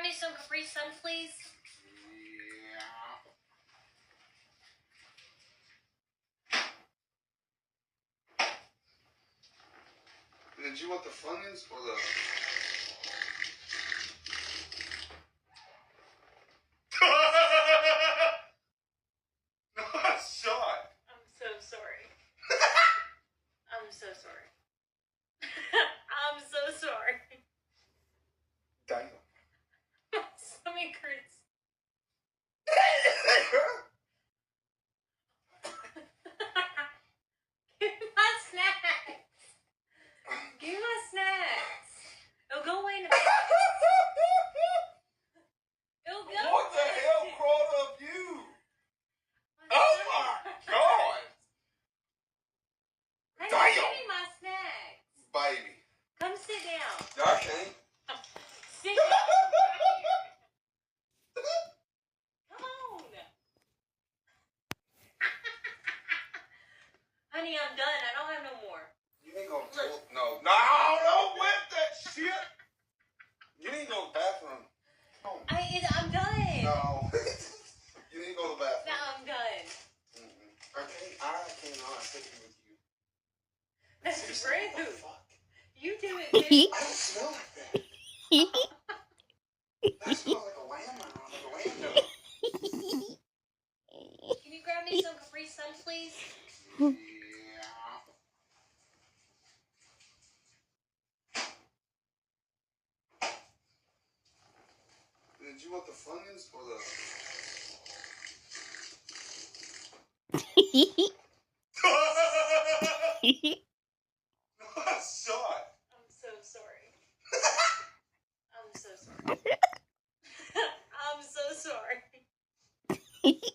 me some Capri Sun, please? Yeah. Did you want the Funyuns or the... No, I saw it. I'm so sorry. I'm so sorry. I'm so sorry. Damn. My stomach hurts. Give me my snacks. Give me my snacks. It'll go away in a minute. It'll go What the away. hell crawled up you? My Oh stomach- my God! Hey, Damn. give me my snacks. Baby. Come sit down. I can't. Sit down. Come on. Honey, I'm done. I don't have no more. You ain't gonna talk. No, don't whip that shit. You need to go to the bathroom. I'm done. No. You need to go to the bathroom. No, I'm done. I cannot sit here with you. That's Seriously, what the rude. fuck? You do it, I too. don't smell like that. That smells like a lamb does. Can you grab me some Capri Sun, please? Yeah. Did you want the Funyuns or the... I saw it. I'm so sorry. I'm so sorry. I'm so sorry.